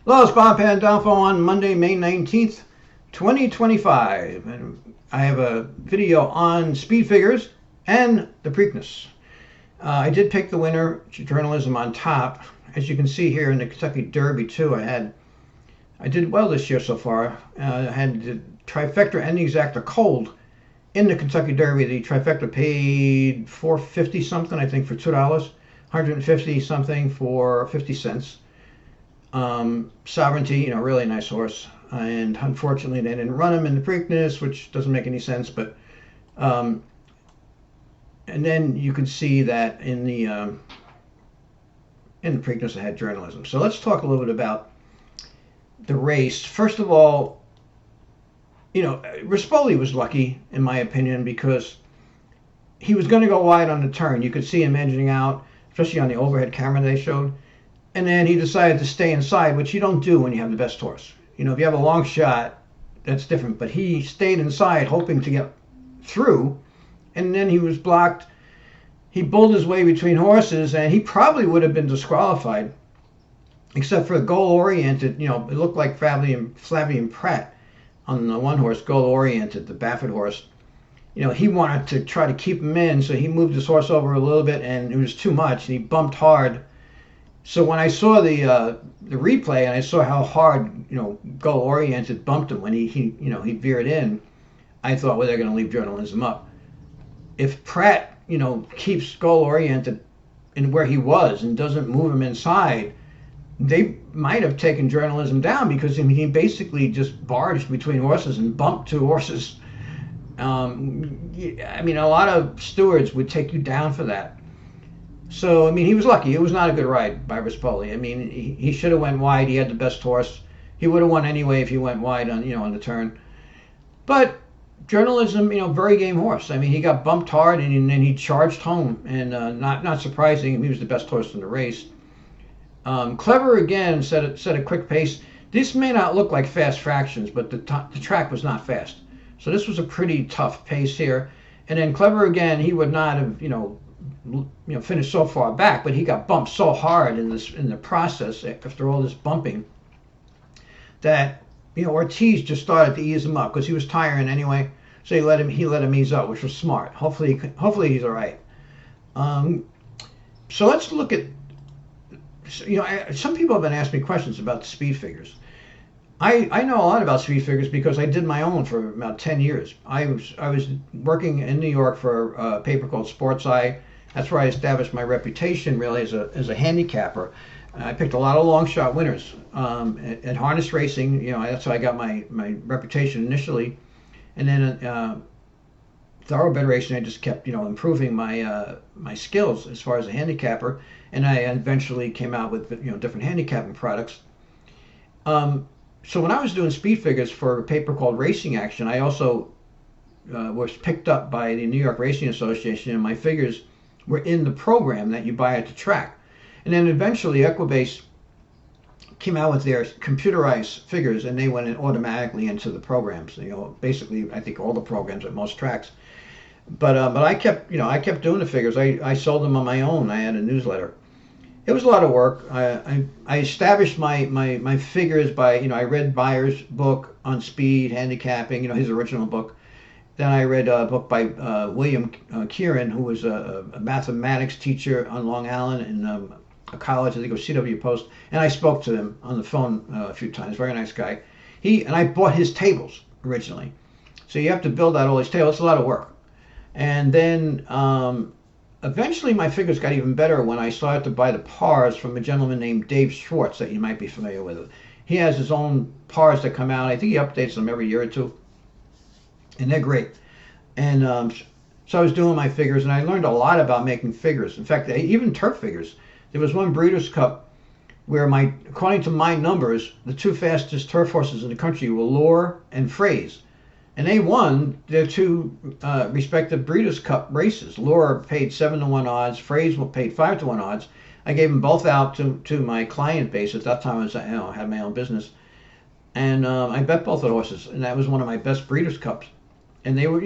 Hello, it's Bob Pandolfo on Monday, May 19th, 2025. And I have a video on speed figures and the Preakness. I did pick the winner, journalism on top. As you can see here in the Kentucky Derby too, I did well this year so far. I had the trifecta and the exacta cold in the Kentucky Derby. The trifecta paid $4.50 something, I think, for $2, $150 something for 50 cents. Sovereignty, really nice horse. And unfortunately, they didn't run him in the Preakness, which doesn't make any sense. But and then you can see that in the Preakness, I had journalism. So let's talk a little bit about the race. First of all, Rispoli was lucky, in my opinion, because he was going to go wide on the turn. You could see him edging out, especially on the overhead camera they showed. And then he decided to stay inside, which you don't do when you have the best horse. If you have a long shot, that's different. But he stayed inside, hoping to get through. And then he was blocked. He bulled his way between horses, and he probably would have been disqualified, except for a goal-oriented. It looked like Flavien Prat on the one horse, goal-oriented, the Baffert horse. He wanted to try to keep him in, so he moved his horse over a little bit, and it was too much, and he bumped hard. So when I saw the replay and I saw how hard goal oriented bumped him when he veered in, I thought, well, they're going to leave journalism up. If Pratt keeps goal oriented in where he was and doesn't move him inside, they might have taken journalism down, because he basically just barged between horses and bumped two horses. A lot of stewards would take you down for that. So, he was lucky. It was not a good ride by Rispoli. He should have went wide. He had the best horse. He would have won anyway if he went wide on the turn. But journalism, very game horse. He got bumped hard, and then he charged home. And not surprising, he was the best horse in the race. Clever again set a quick pace. This may not look like fast fractions, but the track was not fast. So this was a pretty tough pace here. And then Clever again, he would not have finished so far back, but he got bumped so hard in the process after all this bumping that Ortiz just started to ease him up, because he was tiring anyway. So he let him ease up, which was smart. Hopefully he's all right. So let's look at some people have been asking me questions about the speed figures. I know a lot about speed figures because I did my own for about 10 years. I was working in New York for a paper called Sports Eye. That's where I established my reputation really as a handicapper. I picked a lot of long shot winners at harness racing. That's how I got my reputation initially, and then thoroughbred racing. I just kept improving my skills as far as a handicapper, and I eventually came out with different handicapping products. So when I was doing speed figures for a paper called Racing Action, I also was picked up by the New York Racing Association, and my figures were in the program that you buy at the track. And then eventually Equibase came out with their computerized figures, and they went in automatically into the programs. Basically, I think all the programs at most tracks. But I kept doing the figures. I sold them on my own. I had a newsletter. It was a lot of work. I established my figures by, I read Byers' book on speed, handicapping, his original book. Then I read a book by William Kieran, who was a mathematics teacher on Long Island in a college, I think it was CW Post. And I spoke to him on the phone a few times. Very nice guy. And I bought his tables originally. So you have to build out all these tables. It's a lot of work. And then eventually my figures got even better when I started to buy the pars from a gentleman named Dave Schwartz that you might be familiar with. He has his own pars that come out. I think he updates them every year or two. And they're great. And so I was doing my figures, and I learned a lot about making figures. In fact, even turf figures. There was one Breeders' Cup where according to my numbers, the two fastest turf horses in the country were Lure and Phrase. And they won their two respective Breeders' Cup races. Lure paid 7-1 odds. Phrase paid 5-1 odds. I gave them both out to my client base. At that time, I had my own business. And I bet both the horses. And that was one of my best Breeders' Cups. And they were,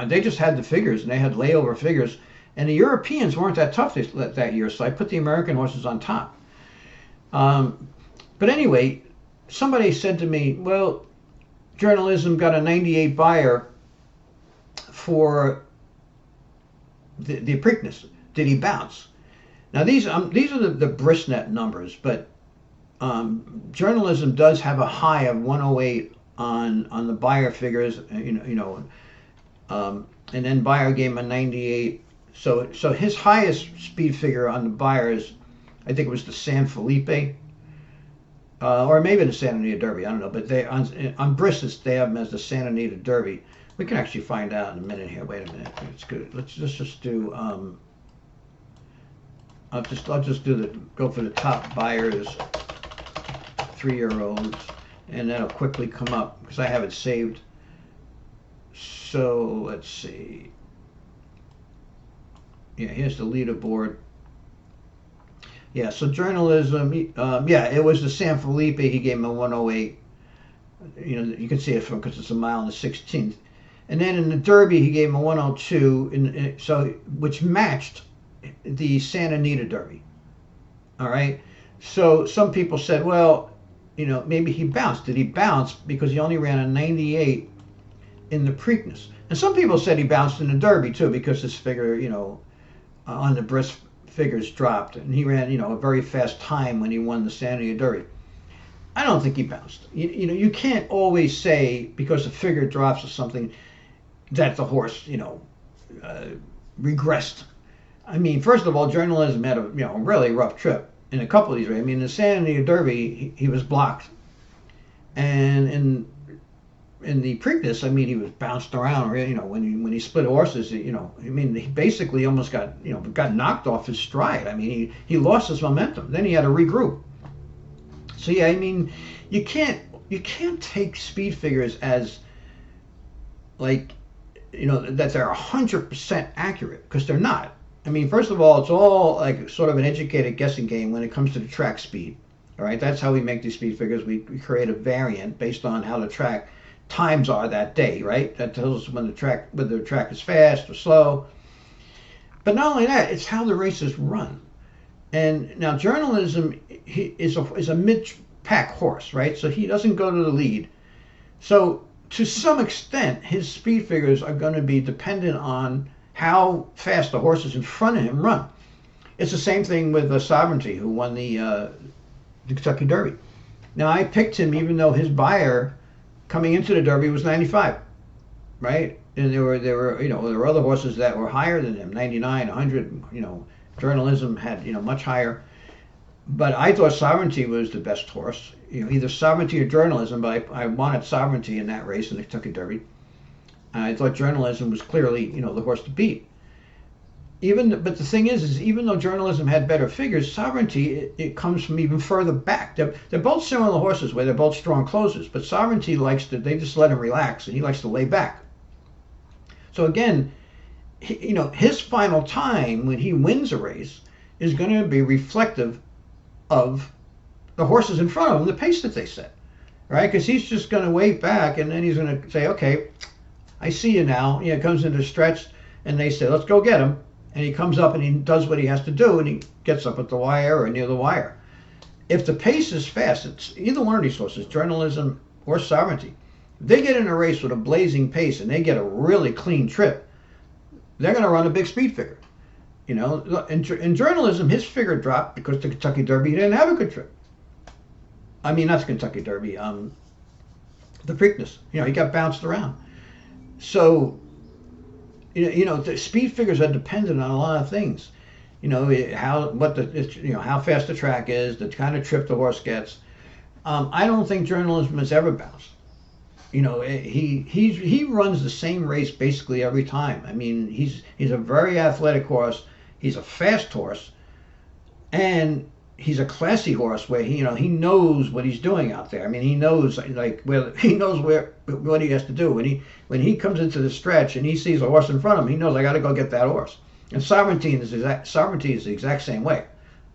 they just had the figures, and they had layover figures. And the Europeans weren't that tough that year, so I put the American horses on top. But anyway, somebody said to me, well, journalism got a 98 buyer for the Preakness. Did he bounce? Now these are the Bristnet numbers, but journalism does have a high of 108 on the buyer figures, and then buyer gave him a 98. So his highest speed figure on the buyers, I think it was the San Felipe, or maybe the Santa Anita Derby. I don't know, but they on Bristol they have them as the Santa Anita Derby. We can actually find out in a minute here. Wait a minute, it's good. Let's just do. I'll just go for the top buyers, 3-year-olds, and that'll quickly come up because I have it saved. So let's see. Yeah, here's the leaderboard. Yeah, so journalism. Yeah, it was the San Felipe. He gave him a 108. You can see it from because it's a mile and the 16th. And then in the Derby, he gave him a 102, which matched the Santa Anita Derby. All right. So some people said, well, maybe he bounced. Did he bounce because he only ran a 98 in the Preakness? And some people said he bounced in the Derby too because his figure, on the brisk figures dropped, and he ran, a very fast time when he won the Santa Anita Derby. I don't think he bounced. You can't always say because the figure drops or something that the horse, regressed. I mean, first of all, journalism had a really rough trip in a couple of these races. I mean, the Santa Anita Derby, he was blocked, and in the Preakness, I mean, he was bounced around. When he split horses, I mean, he basically almost got knocked off his stride. I mean, he lost his momentum. Then he had to regroup. So yeah, I mean, you can't take speed figures as like that they're 100% accurate because they're not. I mean, first of all, it's all like sort of an educated guessing game when it comes to the track speed. All right, that's how we make these speed figures. We create a variant based on how the track times are that day, right? That tells us whether the track is fast or slow. But not only that, it's how the races run. And now journalism is a mid-pack horse, right? So he doesn't go to the lead. So to some extent, his speed figures are going to be dependent on how fast the horses in front of him run. It's the same thing with Sovereignty, who won the Kentucky Derby. Now I picked him even though his buyer coming into the Derby was 95, right? And there were other horses that were higher than him, 99, 100. Journalism had much higher. But I thought Sovereignty was the best horse. Either Sovereignty or Journalism. But I wanted Sovereignty in that race in the Kentucky Derby. And I thought Journalism was clearly the horse to beat. But the thing is even though Journalism had better figures, Sovereignty it comes from even further back. They're both similar horses where they're both strong closers. But Sovereignty they just let him relax, and he likes to lay back. So again, his final time when he wins a race is going to be reflective of the horses in front of him, the pace that they set, right? Because he's just going to wait back, and then he's going to say, okay, I see you now. Comes into the stretch, and they say, let's go get him. And he comes up and he does what he has to do, and he gets up at the wire or near the wire. If the pace is fast, it's either one of these horses, Journalism or Sovereignty. If they get in a race with a blazing pace and they get a really clean trip, they're going to run a big speed figure. In Journalism, his figure dropped because the Kentucky Derby he didn't have a good trip. I mean, not the Kentucky Derby, the Preakness. He got bounced around. So, the speed figures are dependent on a lot of things. How fast the track is, the kind of trip the horse gets. I don't think Journalism has ever bounced. He runs the same race basically every time. I mean, he's a very athletic horse. He's a fast horse, and he's a classy horse where he knows what he's doing out there. I mean, he knows what he has to do when he comes into the stretch and he sees a horse in front of him. He knows I got to go get that horse. And Sovereignty is the exact same way.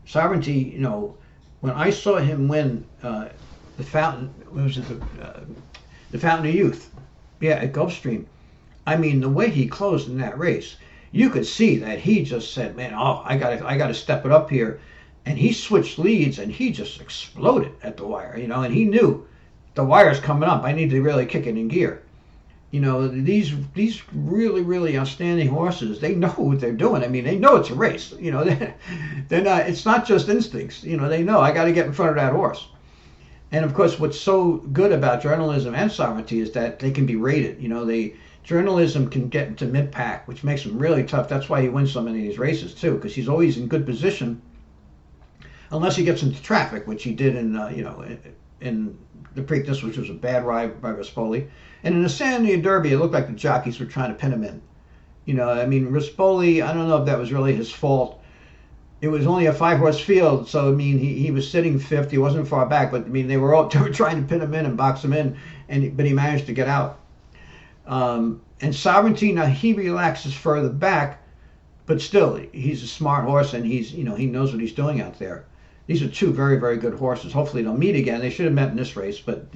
Sovereignty, when I saw him win the Fountain, the Fountain of Youth, at Gulfstream. I mean, the way he closed in that race, you could see that he just said, "Man, I got to step it up here," and he switched leads, and he just exploded at the wire, and he knew the wire's coming up. I need to really kick it in gear. These really, really outstanding horses, they know what they're doing. I mean, they know it's a race. They're not. It's not just instincts. They know I got to get in front of that horse. And of course, what's so good about journalism and sovereignty is that they can be rated. Journalism can get into mid-pack, which makes him really tough. That's why he wins so many of these races too, because he's always in good position, unless he gets into traffic, which he did in the Preakness, which was a bad ride by Rispoli. And in the Sandia Derby, it looked like the jockeys were trying to pin him in. Rispoli, I don't know if that was really his fault. It was only a 5-horse field, so he was sitting fifth. He wasn't far back, but they were trying to pin him in and box him in, but he managed to get out. And Sovereignty, now he relaxes further back, but still he's a smart horse, and he knows what he's doing out there. These are two very, very good horses. Hopefully they'll meet again. They should have met in this race, but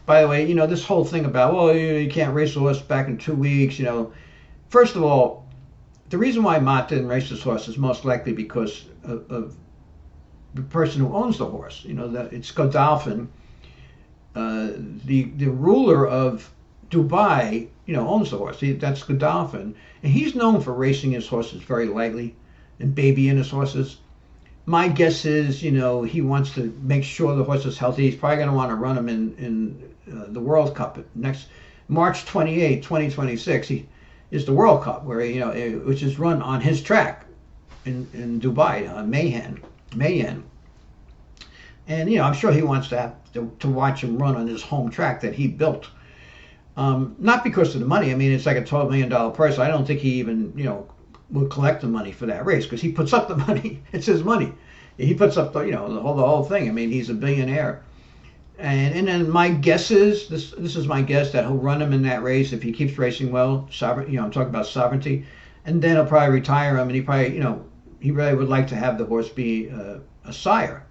by the way, this whole thing about you can't race a horse back in 2 weeks. First of all, the reason why Mott didn't race this horse is most likely because of the person who owns the horse. That it's Godolphin, the ruler of Dubai, owns the horse. That's Godolphin, and he's known for racing his horses very lightly and babying his horses. My guess is, he wants to make sure the horse is healthy. He's probably going to want to run him in the World Cup Next March 28, 2026. Is the World Cup, where which is run on his track in Dubai, Mayen. And I'm sure he wants to watch him run on his home track that he built. Not because of the money. It's like a $12 million purse. I don't think he even will collect the money for that race, because he puts up the money. It's his money. He puts up the whole thing. He's a billionaire. And then my guess is this is my guess, that he'll run him in that race if he keeps racing well. I'm talking about Sovereignty, and then he'll probably retire him, and he probably he really would like to have the horse be a sire.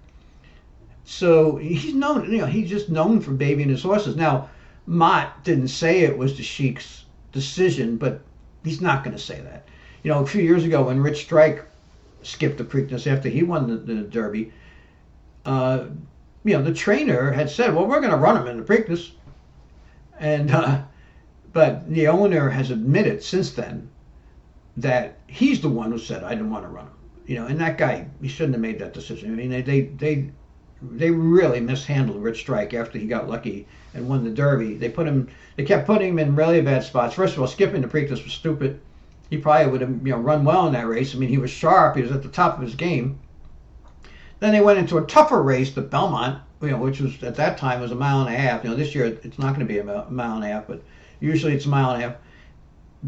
So he's known, he's just known for babying his horses. Now, Mott didn't say it was the Sheik's decision, but he's not going to say that. A few years ago when Rich Strike skipped the Preakness after he won the Derby, the trainer had said, well, we're going to run him in the Preakness. And, but the owner has admitted since then that he's the one who said, I didn't want to run him. And that guy, he shouldn't have made that decision. They really mishandled Rich Strike after he got lucky and won the Derby. They kept putting him in really bad spots. First of all, skipping the Preakness was stupid. He probably would have run well in that race. He was sharp. He was at the top of his game. Then they went into a tougher race, the Belmont, which was at that time was a mile and a half. This year it's not going to be a mile and a half, but usually it's a mile and a half.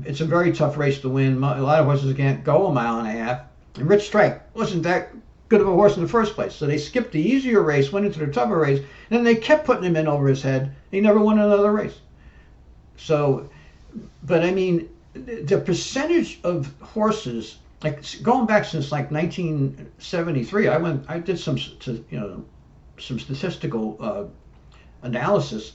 It's a very tough race to win. A lot of horses can't go a mile and a half. And Rich Strike wasn't that good of a horse in the first place. So they skipped the easier race, went into the tougher race, and then they kept putting him in over his head. He never won another race. So, but the percentage of horses, like going back since like 1973, I did some statistical analysis.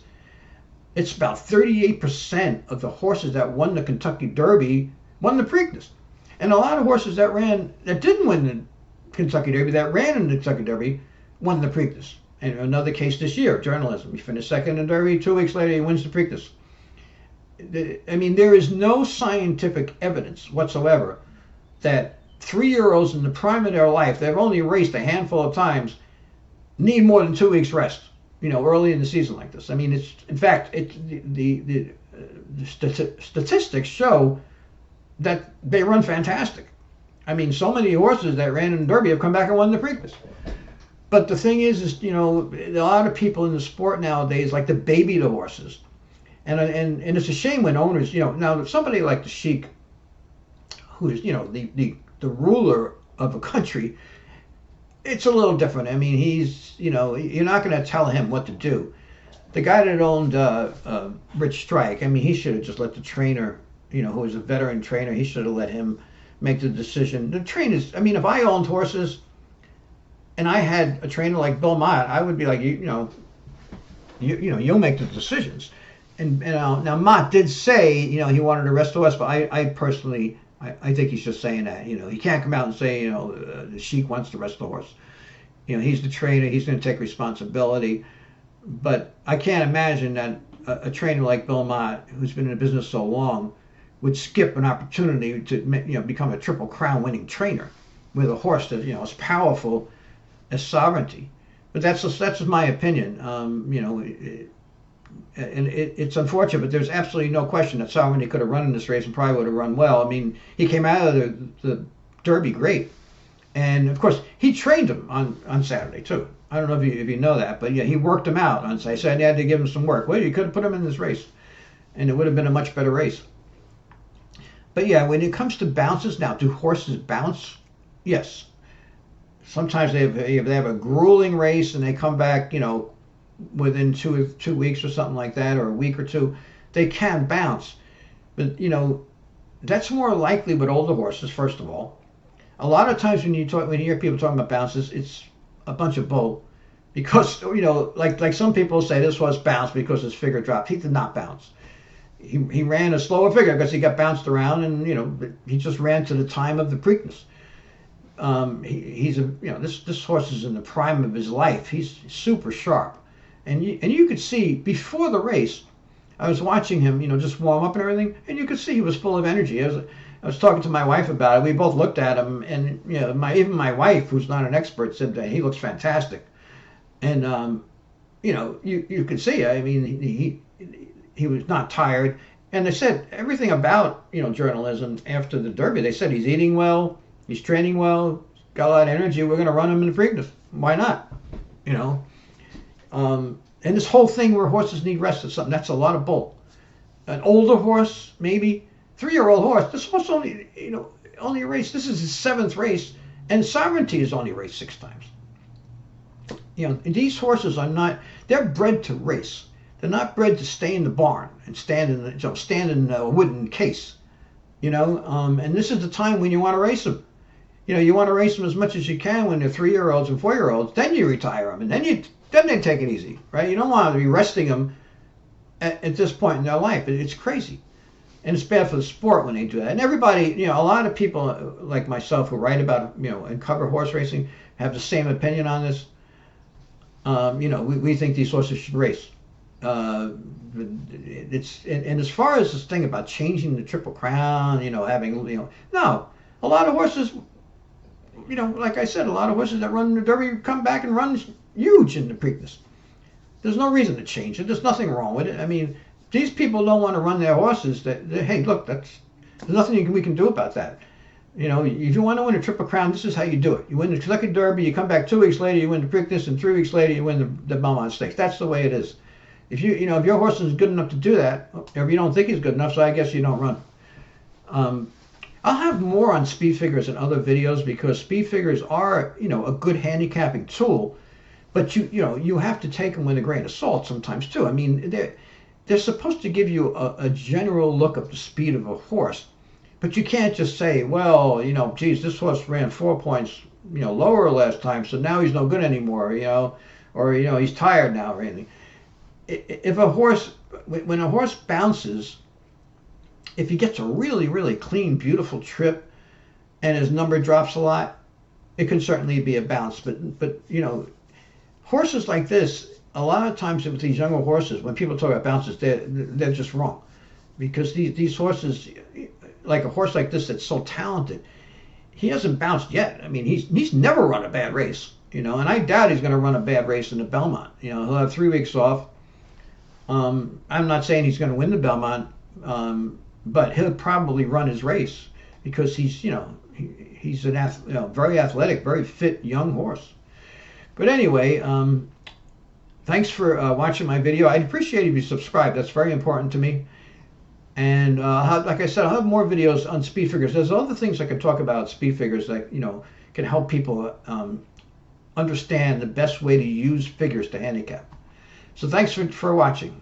It's about 38% of the horses that won the Kentucky Derby won the Preakness, and a lot of horses that didn't win the Kentucky Derby, that ran in the Kentucky Derby, won the Preakness. And another case this year, journalism. He finished second in the Derby. 2 weeks later, he wins the Preakness. There is no scientific evidence whatsoever that 3-year-olds in the prime of their life, they've only raced a handful of times, need more than 2 weeks rest, early in the season like this. It's, in fact, the statistics show that they run fantastic. So many horses that ran in the Derby have come back and won the Preakness. But the thing is, a lot of people in the sport nowadays like to baby the horses. And it's a shame when owners, now somebody like the Sheik, who is, the ruler of a country, it's a little different. He's, you're not going to tell him what to do. The guy that owned Rich Strike, he should have just let the trainer, who was a veteran trainer, he should have let him make the decision. The trainers, if I owned horses and I had a trainer like Bill Mott, I would be like, you'll make the decisions. And now Mott did say, he wanted to rest the horse, but I personally I think he's just saying that. He can't come out and say, the sheik wants to rest the horse. He's the trainer. He's going to take responsibility. But I can't imagine that a trainer like Bill Mott, who's been in the business so long, would skip an opportunity to become a Triple Crown winning trainer with a horse that is powerful as Sovereignty. But that's just my opinion. And it's unfortunate, but there's absolutely no question that Sovereignty could have run in this race and probably would have run well. I mean, he came out of the Derby great, and of course he trained him on Saturday too. I don't know if you know that, but yeah, he worked him out on Saturday. Said he had to give him some work. Well, you could have put him in this race, and it would have been a much better race. But yeah, when it comes to bounces, now do horses bounce? Yes. Sometimes they have a grueling race and they come back, within 2 weeks or something like that, or a week or two, they can bounce. But that's more likely with older horses. First of all, a lot of times when you hear people talking about bounces, it's a bunch of bull, because like some people say this horse bounced because his figure dropped. He did not bounce. He ran a slower figure because he got bounced around, and he just ran to the time of the Preakness. This horse is in the prime of his life. He's super sharp. And you could see before the race, I was watching him, just warm up and everything, and you could see he was full of energy. I was talking to my wife about it. We both looked at him, and even my wife, who's not an expert, said that he looks fantastic. And you could see. I mean, he was not tired. And they said everything about journalism after the Derby. They said he's eating well, he's training well, got a lot of energy. We're going to run him in the Preakness. Why not? And this whole thing where horses need rest or something, that's a lot of bull. An older horse, maybe 3-year-old horse. This horse only raced. This is his 7th race, and Sovereignty has only raced 6 times. These horses are not. They're bred to race. They're not bred to stay in the barn and stand in a wooden case. And this is the time when you want to race them. You want to race them as much as you can when they're 3-year-olds and 4-year-olds. Then you retire them, and then they take it easy, right? You don't want to be resting them at this point in their life. It's crazy, and it's bad for the sport when they do that. And everybody, a lot of people like myself who write about, and cover horse racing have the same opinion on this. We think these horses should race. It's and as far as this thing about changing the Triple Crown, having, no, a lot of horses, like I said, a lot of horses that run the Derby come back and run huge in the Preakness. There's no reason to change it. There's nothing wrong with it. I mean, these people don't want to run their horses. Hey, look, there's nothing we can do about that. If you want to win a Triple Crown, this is how you do it. You win the Kentucky Derby, you come back 2 weeks later, you win the Preakness, and 3 weeks later, you win the Belmont Stakes. That's the way it is. If if your horse is good enough to do that, or if you don't think he's good enough, so I guess you don't run. I'll have more on speed figures in other videos, because speed figures are, a good handicapping tool, but you have to take them with a grain of salt sometimes too. I mean, they're supposed to give you a general look of the speed of a horse, but you can't just say, well, geez, this horse ran 4 points, lower last time, so now he's no good anymore, or he's tired now or anything. If when a horse bounces, if he gets a really, really clean, beautiful trip, and his number drops a lot, it can certainly be a bounce. But horses like this, a lot of times with these younger horses, when people talk about bounces, they're just wrong, because these horses, like a horse like this that's so talented, he hasn't bounced yet. I mean, he's never run a bad race, and I doubt he's going to run a bad race in the Belmont. He'll have 3 weeks off. I'm not saying he's going to win the Belmont, but he'll probably run his race, because he's an very athletic, very fit young horse. But anyway, thanks for watching my video. I'd appreciate if you subscribe. That's very important to me. And like I said, I'll have more videos on speed figures. There's other things I can talk about speed figures that can help people understand the best way to use figures to handicap. So thanks for watching.